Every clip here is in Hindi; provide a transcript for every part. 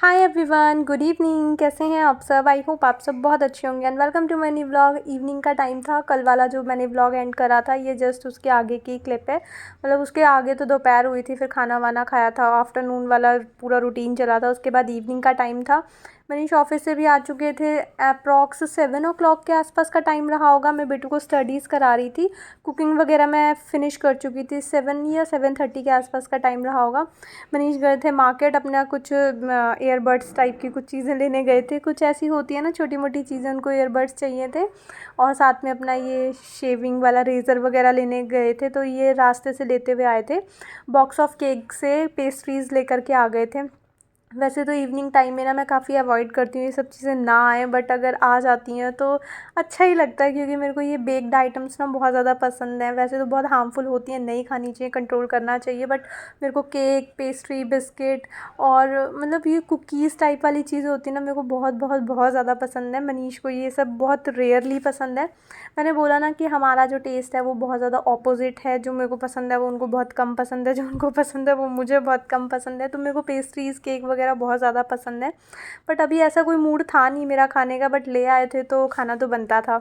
Hi everyone, good evening. कैसे हैं आप सब? आई होप आप सब बहुत अच्छे होंगे and welcome to my new vlog. Evening का टाइम था, कल वाला जो मैंने व्लॉग एंड करा था ये जस्ट उसके आगे की क्लिप है। मतलब उसके आगे तो दोपहर हुई थी, फिर खाना वाना खाया था, आफ्टरनून वाला पूरा रूटीन चला था, उसके बाद इवनिंग का टाइम था। मनीष ऑफिस से भी आ चुके थे। अप्रॉक्स 7 o'clock के आसपास का टाइम रहा होगा। मैं बेटू को स्टडीज़ करा रही थी, कुकिंग वगैरह मैं फ़िनिश कर चुकी थी। 7 या 7:30 के आसपास का टाइम रहा होगा। मनीष गए थे मार्केट, अपना कुछ ईयरबड्स टाइप की कुछ चीज़ें लेने गए थे। कुछ ऐसी होती है ना छोटी मोटी चीज़ें, उनको ईयरबड्स चाहिए थे और साथ में अपना ये शेविंग वाला रेज़र वगैरह लेने गए थे। तो ये रास्ते से लेते हुए आए थे। बॉक्स ऑफ केक से पेस्ट्रीज़ लेकर के आ गए थे। वैसे तो इवनिंग टाइम में ना मैं काफ़ी अवॉइड करती हूँ ये सब चीज़ें ना आएँ, बट अगर आ जाती हैं तो अच्छा ही लगता है, क्योंकि मेरे को ये बेक्ड आइटम्स ना बहुत ज़्यादा पसंद हैं। वैसे तो बहुत हार्मफुल होती हैं, नहीं खानी चाहिए, कंट्रोल करना चाहिए, बट मेरे को केक, पेस्ट्री, बिस्किट और मतलब ये कुकीज़ टाइप वाली चीज़ें होती हैं ना, मेरे को बहुत बहुत बहुत ज़्यादा पसंद है। मनीष को ये सब बहुत रेयरली पसंद है। मैंने बोला ना कि हमारा जो टेस्ट है वो बहुत ज़्यादा ऑपोजिट है। जो मेरे को पसंद है वो उनको बहुत कम पसंद है, जो उनको पसंद है वो मुझे बहुत कम पसंद है। तो मेरे को पेस्ट्रीज़, केक वगैरह बहुत ज़्यादा पसंद है। बट अभी ऐसा कोई मूड था नहीं मेरा खाने का, बट ले आए थे तो खाना तो बनता था।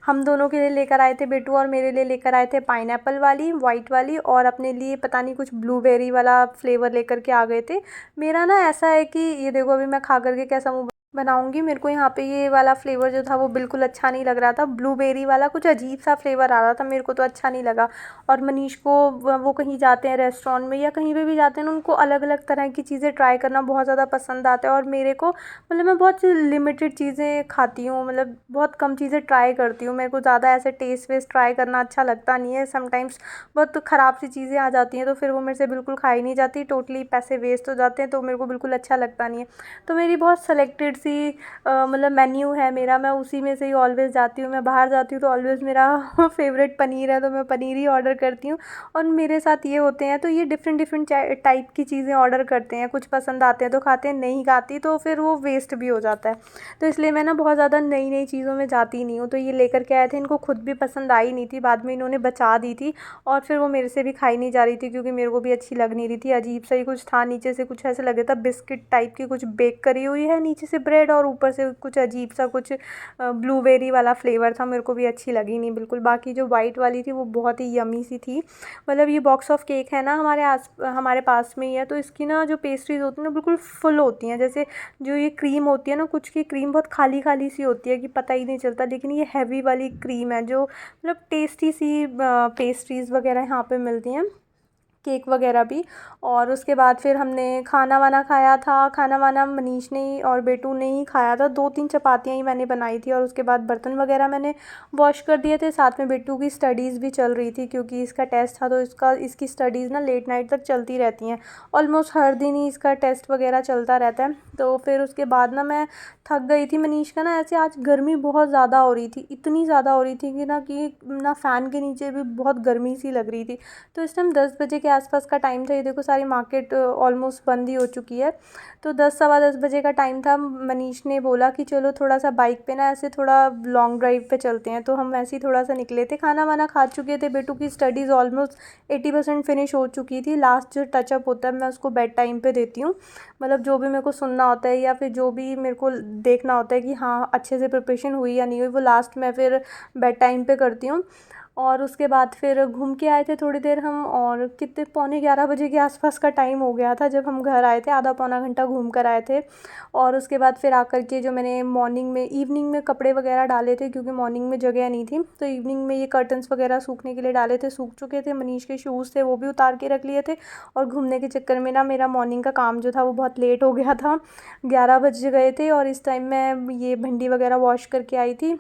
हम दोनों के लिए लेकर आए थे, बेटू और मेरे लिए लेकर आए थे पाइनएप्पल वाली, वाइट वाली, और अपने लिए पता नहीं कुछ ब्लूबेरी वाला फ्लेवर लेकर के आ गए थे। मेरा ना ऐसा है कि ये देखो, अभी मैं खा करके कैसा मुँह बनाऊंगी। मेरे को यहाँ पे ये वाला फ्लेवर जो था वो बिल्कुल अच्छा नहीं लग रहा था। ब्लूबेरी वाला कुछ अजीब सा फ्लेवर आ रहा था, मेरे को तो अच्छा नहीं लगा। और मनीष को वो कहीं जाते हैं रेस्टोरेंट में या कहीं पे भी जाते हैं ना, उनको अलग अलग तरह की चीज़ें ट्राई करना बहुत ज़्यादा पसंद आता है। और मेरे को मतलब मैं बहुत लिमिटेड चीज़ें खाती हूँ, मतलब बहुत कम चीज़ें ट्राई करती हूँ। मेरे को ज़्यादा ऐसे टेस्ट वेस्ट ट्राई करना अच्छा लगता नहीं है। समटाइम्स बहुत ख़राब सी चीज़ें आ जाती हैं तो फिर वो मेरे से बिल्कुल खाई नहीं जाती, टोटली पैसे वेस्ट हो जाते हैं, तो मेरे को बिल्कुल अच्छा लगता नहीं है। तो मेरी बहुत सेलेक्टेड सी मतलब मेन्यू है मेरा, मैं उसी में से ही ऑलवेज़ जाती हूँ। मैं बाहर जाती हूँ तो ऑलवेज़ मेरा फेवरेट पनीर है, तो मैं पनीर ही ऑर्डर करती हूँ। और मेरे साथ ये होते हैं तो ये डिफरेंट डिफरेंट टाइप की चीज़ें ऑर्डर करते हैं। कुछ पसंद आते हैं तो खाते हैं, नहीं खाती तो फिर वो वेस्ट भी हो जाता है। तो इसलिए मैं ना बहुत ज़्यादा नई नई चीज़ों में जाती नहीं हूँ। तो ये लेकर के आए थे, इनको खुद भी पसंद आई नहीं थी, बाद में इन्होंने बचा दी थी। और फिर वो मेरे से भी खाई नहीं जा रही थी, क्योंकि मेरे को भी अच्छी लग नहीं रही थी। अजीब सा ही कुछ था, नीचे से कुछ ऐसे लगे था बिस्किट टाइप की कुछ बेक करी हुई है, नीचे से ब्रेड और ऊपर से कुछ अजीब सा कुछ ब्लूबेरी वाला फ्लेवर था। मेरे को भी अच्छी लगी नहीं बिल्कुल। बाकी जो वाइट वाली थी वो बहुत ही यमी सी थी। मतलब ये बॉक्स ऑफ केक है ना, हमारे पास में ही है। तो इसकी ना जो पेस्ट्रीज़ होती हैं ना बिल्कुल फुल होती हैं। जैसे जो ये क्रीम होती है ना, कुछ की क्रीम बहुत खाली खाली सी होती है कि पता ही नहीं चलता, लेकिन ये हैवी वाली क्रीम है जो मतलब टेस्टी सी पेस्ट्रीज़ वगैरह यहाँ पे मिलती हैं, केक वगैरह भी। और उसके बाद फिर हमने खाना वाना खाया था। खाना वाना मनीष ने ही और बेटू ने ही खाया था। 2-3 चपातियाँ ही मैंने बनाई थी और उसके बाद बर्तन वगैरह मैंने वॉश कर दिए थे। साथ में बेटू की स्टडीज़ भी चल रही थी, क्योंकि इसका टेस्ट था, तो इसकी स्टडीज़ ना लेट नाइट तक चलती रहती हैं। ऑलमोस्ट हर दिन ही इसका टेस्ट वगैरह चलता रहता है। तो फिर उसके बाद ना मैं थक गई थी। मनीष का ना ऐसे आज गर्मी बहुत ज़्यादा हो रही थी, इतनी ज़्यादा हो रही थी कि ना फ़ैन के नीचे भी बहुत गर्मी सी लग रही थी। तो इस टाइम 10 बजे के आसपास का टाइम था। ये देखो सारी मार्केट ऑलमोस्ट बंद ही हो चुकी है। तो 10 सवा 10 बजे का टाइम था। मनीष ने बोला कि चलो थोड़ा सा बाइक पे ना ऐसे थोड़ा लॉन्ग ड्राइव पे चलते हैं, तो हम वैसे ही थोड़ा सा निकले थे। खाना वाना खा चुके थे, बेटू की स्टडीज़ ऑलमोस्ट 80% फिनिश हो चुकी थी। लास्ट जो टचअप होता है मैं उसको बेड टाइम पे देती हूँ। मतलब जो भी मेरे को सुनना होता है या फिर जो भी मेरे को देखना होता है कि हाँ अच्छे से प्रिपरेशन हुई या नहीं हुई, वो लास्ट में फिर बेड टाइम पे करती हूँ। और उसके बाद फिर घूम के आए थे थोड़ी देर हम, और कितने 11:15 बजे के आसपास का टाइम हो गया था जब हम घर आए थे। आधा पौना घंटा घूम कर आए थे। और उसके बाद फिर आकर के जो मैंने इवनिंग में कपड़े वगैरह डाले थे, क्योंकि मॉर्निंग में जगह नहीं थी, तो इवनिंग में ये कर्टन्स वगैरह सूखने के लिए डाले थे, सूख चुके थे। मनीष के शूज़ थे वो भी उतार के रख लिए थे। और घूमने के चक्कर में ना मेरा मॉर्निंग का काम जो था वो बहुत लेट हो गया था। 11 बज गए थे और इस टाइम मैं ये भिंडी वगैरह वॉश करके आई थी।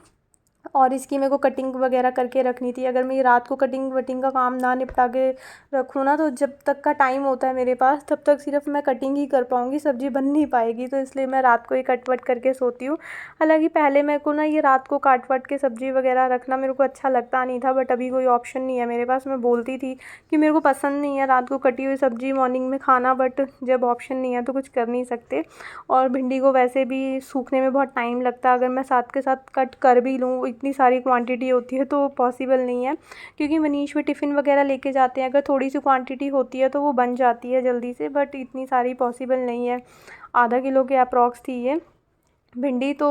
और इसकी मेरे को कटिंग वगैरह करके रखनी थी। अगर मैं रात को कटिंग वटिंग का काम ना निपटा के रखूँ ना, तो जब तक का टाइम होता है मेरे पास तब तक सिर्फ मैं कटिंग ही कर पाऊँगी, सब्ज़ी बन नहीं पाएगी। तो इसलिए मैं रात को ही कट वट करके सोती हूँ। हालाँकि पहले मेरे को ना ये रात को काट वट के सब्ज़ी वगैरह रखना मेरे को अच्छा लगता नहीं था, बट अभी कोई ऑप्शन नहीं है मेरे पास। मैं बोलती थी कि मेरे को पसंद नहीं है रात को कटी हुई सब्ज़ी मॉर्निंग में खाना, बट जब ऑप्शन नहीं है तो कुछ कर नहीं सकते। और भिंडी को वैसे भी सूखने में बहुत टाइम लगता है। अगर मैं साथ के साथ कट कर भी लूँ, इतनी सारी क्वांटिटी होती है तो पॉसिबल नहीं है, क्योंकि मनीष भी टिफ़िन वगैरह लेके जाते हैं। अगर थोड़ी सी क्वांटिटी होती है तो वो बन जाती है जल्दी से, बट इतनी सारी पॉसिबल नहीं है। आधा किलो के अप्रॉक्स थी ये भिंडी। तो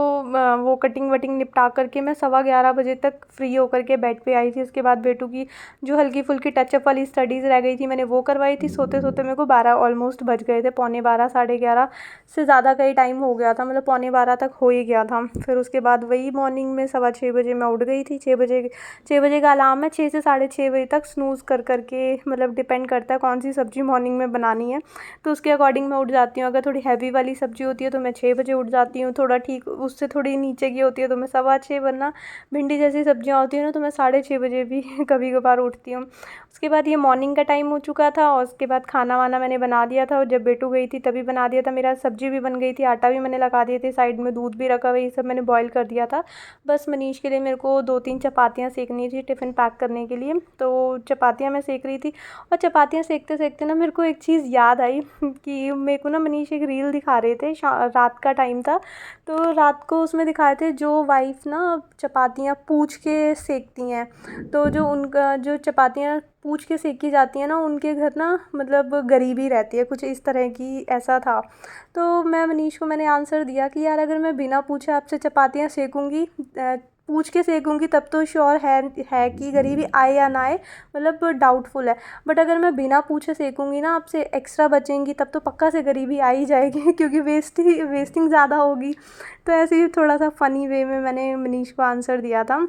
वो कटिंग वटिंग निपटा करके मैं 11:15 बजे तक फ्री होकर के बेड पे आई थी। उसके बाद बेटू की जो हल्की फुल्की टचअप वाली स्टडीज़ रह गई थी मैंने वो करवाई थी। सोते सोते मेरे को 12 ऑलमोस्ट बज गए थे, 11:15 11:30 से ज़्यादा का ही टाइम हो गया था, मतलब 11:15 तक हो ही गया था। फिर उसके बाद वही मॉर्निंग में 6:15 बजे मैं उठ गई थी। 6 बजे का अलार्म है, 6 से 6:30 बजे तक स्नूज़ कर करके, मतलब डिपेंड करता है कौन सी सब्ज़ी मॉर्निंग में बनानी है तो उसके अकॉर्डिंग मैं उठ जाती हूँ। अगर थोड़ी हैवी वाली सब्ज़ी होती है तो मैं 6 बजे उठ जाती हूँ, थोड़ा ठीक उससे थोड़ी नीचे की होती है तो मैं 6:15, वरना भिंडी जैसी सब्जियाँ होती हैं ना तो मैं 6:30 बजे भी कभी कभार उठती हूँ। उसके बाद ये मॉर्निंग का टाइम हो चुका था और उसके बाद खाना वाना मैंने बना दिया था और जब बेटू गई थी तभी बना दिया था। मेरा सब्ज़ी भी बन गई थी, आटा भी मैंने लगा दिए थे साइड में, दूध भी रखा हुआ, ये सब मैंने बॉईल कर दिया था। बस मनीष के लिए मेरे को 2-3 चपातियाँ सेकनी थी टिफ़िन पैक करने के लिए, तो चपातियाँ मैं सेक रही थी। और चपातियाँ सेकते सेकते ना मेरे को एक चीज़ याद आई कि मेरे को ना मनीष एक रील दिखा रहे थे, रात का टाइम था तो रात को उसमें दिखाए थे जो वाइफ़ ना चपातियाँ पूछ के सेकती हैं, तो जो उनका जो चपातियाँ पूछ के सेकी जाती हैं ना उनके घर ना मतलब गरीबी रहती है, कुछ इस तरह की ऐसा था। तो मैं मनीष को मैंने आंसर दिया कि यार अगर मैं बिना पूछे आपसे चपातियाँ सेकूँगी, पूछ के सेकूँगी तब तो श्योर है कि गरीबी आए या ना आए, मतलब डाउटफुल है। बट अगर मैं बिना पूछे सेकूँगी ना आपसे, एक्स्ट्रा बचेंगी तब तो पक्का से गरीबी आ ही जाएगी क्योंकि वेस्टिंग ज़्यादा होगी। तो ऐसे ही थोड़ा सा फ़नी वे में मैंने मनीष को आंसर दिया था।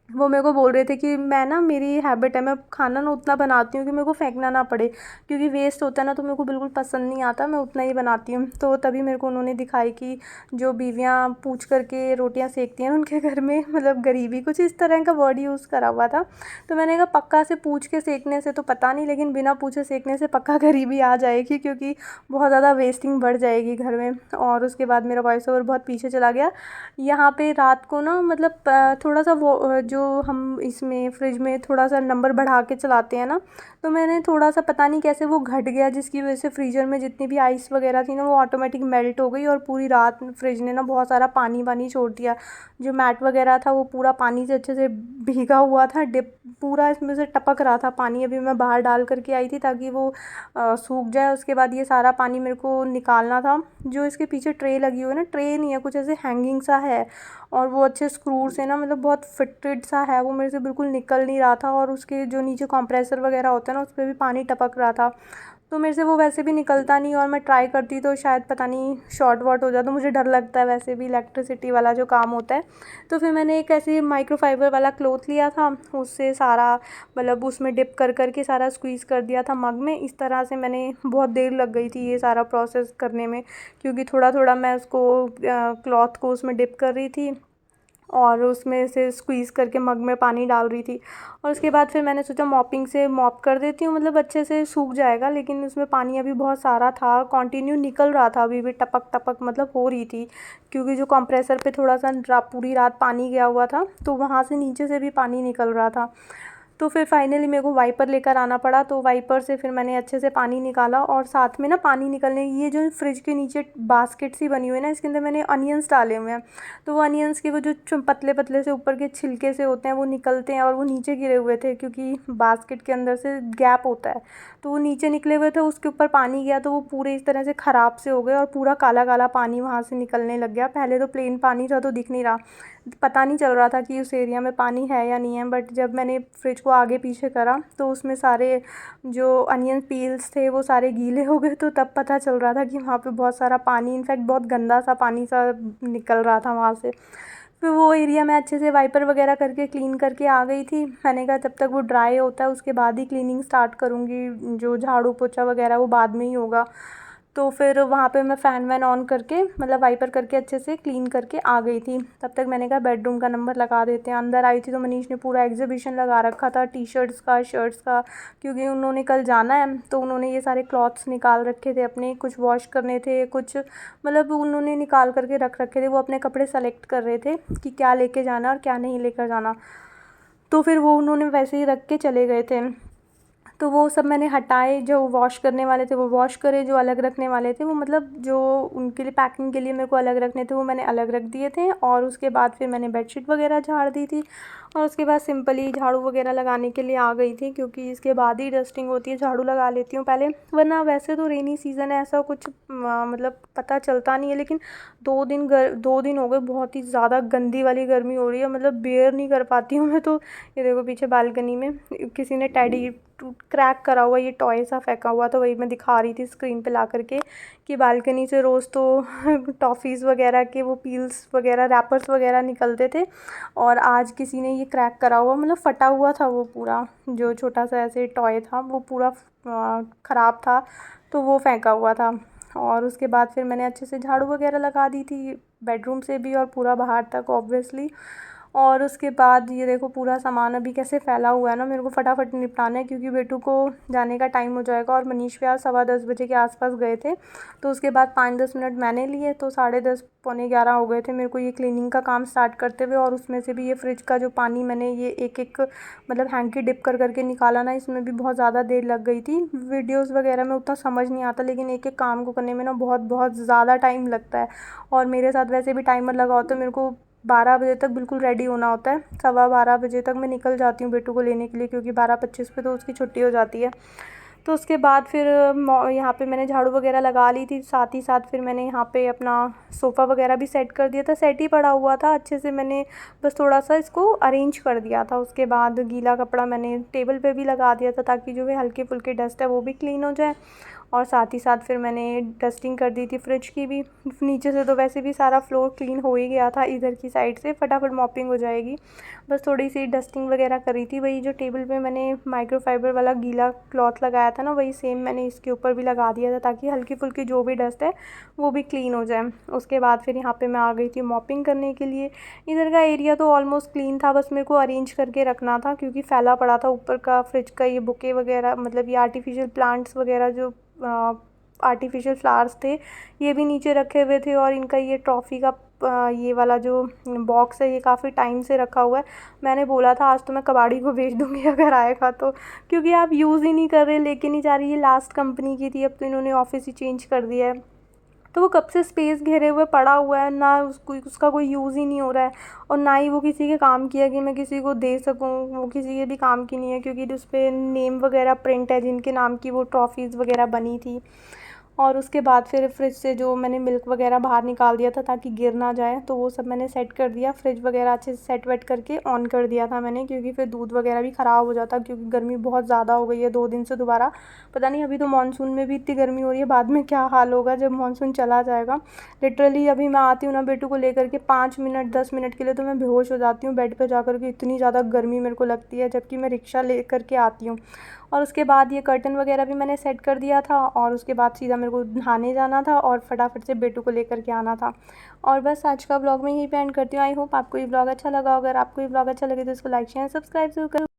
वो मेरे को बोल रहे थे कि मैं ना, मेरी हैबिट है, मैं खाना ना उतना बनाती हूँ कि मेरे को फेंकना ना पड़े, क्योंकि वेस्ट होता है ना तो मेरे को बिल्कुल पसंद नहीं आता, मैं उतना ही बनाती हूँ। तो तभी मेरे को उन्होंने दिखाई कि जो बीवियाँ पूछ करके रोटियाँ सेकती हैं उनके घर में मतलब गरीबी, कुछ इस तरह का वर्ड यूज़ करा हुआ था। तो मैंने कहा पक्का से पूछ के सेकने से तो पता नहीं, लेकिन बिना पूछे सेकने से पक्का गरीबी आ जाएगी क्योंकि बहुत ज़्यादा वेस्टिंग बढ़ जाएगी घर में। और उसके बाद मेरा वॉइस ओवर बहुत पीछे चला गया। यहाँ पे रात को ना मतलब थोड़ा सा वो जो हम इसमें फ्रिज में थोड़ा सा नंबर बढ़ा के चलाते हैं ना, तो मैंने थोड़ा सा पता नहीं कैसे वो घट गया, जिसकी वजह से फ्रीज़र में जितनी भी आइस वगैरह थी ना वो ऑटोमेटिक मेल्ट हो गई और पूरी रात फ्रिज ने ना बहुत सारा पानी वानी छोड़ दिया। जो मैट वगैरह था वो पूरा पानी से अच्छे से भीगा हुआ था, डिप पूरा इसमें से टपक रहा था पानी। अभी मैं बाहर डाल करके आई थी ताकि वो सूख जाए। उसके बाद ये सारा पानी मेरे को निकालना था। जो इसके पीछे ट्रे लगी हुई है ना, ट्रे नहीं है, कुछ ऐसे हैंगिंग सा है और वो अच्छे स्क्रू से ना मतलब बहुत फिटेड सा है, वो मेरे से बिल्कुल निकल नहीं रहा था। और उसके जो नीचे कंप्रेसर वगैरह होता है ना उस पर भी पानी टपक रहा था, तो मेरे से वो वैसे भी निकलता नहीं और मैं ट्राई करती तो शायद पता नहीं शॉर्ट वॉट हो जाता। मुझे डर लगता है वैसे भी इलेक्ट्रिसिटी वाला जो काम होता है। तो फिर मैंने एक ऐसी माइक्रोफाइबर वाला क्लॉथ लिया था, उससे सारा मतलब उसमें डिप कर कर के सारा स्क्वीज़ कर दिया था मग में। इस तरह से मैंने, बहुत देर लग गई थी ये सारा प्रोसेस करने में, क्योंकि थोड़ा थोड़ा मैं उसको क्लॉथ को उसमें डिप कर रही थी और उसमें से स्क्वीज़ करके मग में पानी डाल रही थी। और उसके बाद फिर मैंने सोचा मॉपिंग से मॉप कर देती हूँ, मतलब अच्छे से सूख जाएगा। लेकिन उसमें पानी अभी बहुत सारा था, कंटिन्यू निकल रहा था, अभी भी टपक टपक मतलब हो रही थी, क्योंकि जो कंप्रेसर पे थोड़ा सा पूरी रात पानी गया हुआ था तो वहाँ से नीचे से भी पानी निकल रहा था। तो फिर फाइनली मेरे को वाइपर लेकर आना पड़ा, तो वाइपर से फिर मैंने अच्छे से पानी निकाला। और साथ में ना पानी निकलने, ये जो फ्रिज के नीचे बास्केट सी बनी हुई है ना, इसके अंदर मैंने अनियंस डाले हुए हैं। तो वो अनियंस के वो जो पतले पतले से ऊपर के छिलके से होते हैं वो निकलते हैं और वो नीचे गिरे हुए थे, क्योंकि बास्केट के अंदर से गैप होता है तो वो नीचे निकले हुए थे। उसके ऊपर पानी गया तो वो पूरे इस तरह से ख़राब से हो गए और पूरा काला काला पानी वहाँ से निकलने लग गया। पहले तो प्लेन पानी था तो दिख नहीं रहा, पता नहीं चल रहा था कि उस एरिया में पानी है या नहीं है। बट जब मैंने फ्रिज को आगे पीछे करा तो उसमें सारे जो अनियन पील्स थे वो सारे गीले हो गए, तो तब पता चल रहा था कि वहाँ पे बहुत सारा पानी, इनफैक्ट बहुत गंदा सा पानी सा निकल रहा था वहाँ से। फिर वो एरिया मैं अच्छे से वाइपर वगैरह करके क्लीन करके आ गई थी। मैंने कहा जब तक वो ड्राई होता है उसके बाद ही क्लीनिंग स्टार्ट करूँगी, जो झाड़ू पोछा वगैरह वो बाद में ही होगा। तो फिर वहाँ पे मैं फ़ैन वैन ऑन करके मतलब वाइपर करके अच्छे से क्लीन करके आ गई थी। तब तक मैंने कहा बेडरूम का नंबर लगा देते हैं। अंदर आई थी तो मनीष ने पूरा एग्जीबिशन लगा रखा था टी शर्ट्स का, शर्ट्स का, क्योंकि उन्होंने कल जाना है तो उन्होंने ये सारे क्लॉथ्स निकाल रखे थे अपने, कुछ वॉश करने थे, कुछ मतलब उन्होंने निकाल करके रख रखे थे। वो अपने कपड़े सेलेक्ट कर रहे थे कि क्या लेके जाना और क्या नहीं लेकर जाना, तो फिर वो उन्होंने वैसे ही रख के चले गए थे। तो वो सब मैंने हटाए, जो वॉश करने वाले थे वो वॉश करे, जो अलग रखने वाले थे वो मतलब जो उनके लिए पैकिंग के लिए मेरे को अलग रखने थे वो मैंने अलग रख दिए थे। और उसके बाद फिर मैंने बेडशीट वगैरह झाड़ दी थी और उसके बाद सिंपली झाड़ू वगैरह लगाने के लिए आ गई थी, क्योंकि इसके बाद ही डस्टिंग होती है, झाड़ू लगा लेती हूँ पहले, वरना वैसे तो रेनी सीज़न है ऐसा कुछ मतलब पता चलता नहीं है। लेकिन 2 दिन हो गए बहुत ही ज़्यादा गंदी वाली गर्मी हो रही है, मतलब बेयर नहीं कर पाती हूँ मैं तो। ये देखो पीछे बालकनी में किसी ने टेडी क्रैक करा हुआ ये टॉय सा फेंका हुआ था, वही मैं दिखा रही थी स्क्रीन पे ला करके कि बालकनी से रोज़ तो टॉफ़ीज़ वगैरह के वो पील्स वगैरह रैपर्स वगैरह निकलते थे, और आज किसी ने ये क्रैक करा हुआ, मतलब फटा हुआ था वो पूरा, जो छोटा सा ऐसे टॉय था वो पूरा ख़राब था, तो वो फेंका हुआ था। और उसके बाद फिर मैंने अच्छे से झाड़ू वगैरह लगा दी थी, बेडरूम से भी और पूरा बाहर तक ऑब्वियसली। और उसके बाद ये देखो पूरा सामान अभी कैसे फैला हुआ है ना, मेरे को फटाफट निपटाना है क्योंकि बेटू को जाने का टाइम हो जाएगा। और मनीष भी आज 10:15 के आसपास गए थे, तो उसके बाद 5-10 मिनट मैंने लिए, तो 10:30 पौने 11 हो गए थे मेरे को ये क्लीनिंग का काम स्टार्ट करते हुए। और उसमें से भी ये फ्रिज का जो पानी मैंने ये एक मतलब हैंकी डिप कर करके निकाला ना, इसमें भी बहुत ज़्यादा देर लग गई थी। वीडियोज़ वगैरह में उतना समझ नहीं आता, लेकिन एक एक काम को करने में ना बहुत बहुत ज़्यादा टाइम लगता है। और मेरे साथ वैसे भी टाइमर लगा होता है, मेरे को 12 बजे तक बिल्कुल रेडी होना होता है, 12:15 तक मैं निकल जाती हूँ बेटू को लेने के लिए, क्योंकि 12:25 पे तो उसकी छुट्टी हो जाती है। तो उसके बाद फिर यहाँ पे मैंने झाड़ू वगैरह लगा ली थी, साथ ही साथ फिर मैंने यहाँ पे अपना सोफ़ा वगैरह भी सेट कर दिया था, सेट ही पड़ा हुआ था अच्छे से, मैंने बस थोड़ा सा इसको अरेंज कर दिया था। उसके बाद गीला कपड़ा मैंने टेबल पे भी लगा दिया था ताकि जो है हल्की फुल्की डस्ट है वो भी क्लीन हो जाए। और साथ ही साथ फिर मैंने डस्टिंग कर दी थी फ्रिज की भी, नीचे से तो वैसे भी सारा फ्लोर क्लीन हो ही गया था, इधर की साइड से फटाफट मॉपिंग हो जाएगी, बस थोड़ी सी डस्टिंग वगैरह करी थी। वही जो टेबल पे मैंने माइक्रोफाइबर वाला गीला क्लॉथ लगाया था ना, वही सेम मैंने इसके ऊपर भी लगा दिया था ताकि हल्की फुल्की जो भी डस्ट है वो भी क्लीन हो जाए। उसके बाद फिर यहाँ पे मैं आ गई थी मॉपिंग करने के लिए। इधर का एरिया तो ऑलमोस्ट क्लीन था, बस मेरे को अरेंज करके रखना था क्योंकि फैला पड़ा था ऊपर का फ्रिज का ये बुके वगैरह, मतलब ये आर्टिफिशियल प्लांट्स वगैरह जो आर्टिफिशियल फ्लावर्स थे ये भी नीचे रखे हुए थे। और इनका ये ट्रॉफ़ी का ये वाला जो बॉक्स है ये काफ़ी टाइम से रखा हुआ है, मैंने बोला था आज तो मैं कबाड़ी को बेच दूँगी अगर आएगा तो, क्योंकि आप यूज़ ही नहीं कर रहे, लेके नहीं जा रही। ये लास्ट कंपनी की थी, अब तो इन्होंने ऑफिस ही चेंज कर दिया है, तो वो कब से स्पेस घेरे हुए पड़ा हुआ है ना, उसका कोई यूज़ ही नहीं हो रहा है, और ना ही वो किसी के काम की है कि मैं किसी को दे सकूँ, वो किसी के भी काम की नहीं है क्योंकि उस पर नेम वगैरह प्रिंट है जिनके नाम की वो ट्रॉफ़ीज़ वगैरह बनी थी। और उसके बाद फिर फ्रिज से जो मैंने मिल्क वगैरह बाहर निकाल दिया था ताकि गिर ना जाए, तो वो सब मैंने सेट कर दिया, फ्रिज वगैरह अच्छे से सेट वेट करके ऑन कर दिया था मैंने, क्योंकि फिर दूध वगैरह भी ख़राब हो जाता, क्योंकि गर्मी बहुत ज़्यादा हो गई है 2 दिन से दोबारा। पता नहीं अभी तो मानसून में भी इतनी गर्मी हो रही है, बाद में क्या हाल होगा जब मानसून चला जाएगा। लिटरली अभी मैं आती हूँ ना बेटू को लेकर के 5 मिनट 10 मिनट के लिए तो मैं बेहोश हो जाती हूँ बेड पर जा कर के, इतनी ज़्यादा गर्मी मेरे को लगती है, जबकि मैं रिक्शा ले करके आती हूँ। और उसके बाद ये कर्टन वगैरह भी मैंने सेट कर दिया था, और उसके बाद सीधा मेरे को नहाने जाना था और फटाफट से बेटू को लेकर के आना था। और बस आज का ब्लॉग मैं यहीं पे एंड करती हूँ। आई होप आपको ये ब्लॉग अच्छा लगा, अगर आपको ये ब्लॉग अच्छा लगे तो इसको लाइक शेयर सब्सक्राइब जरूर करो।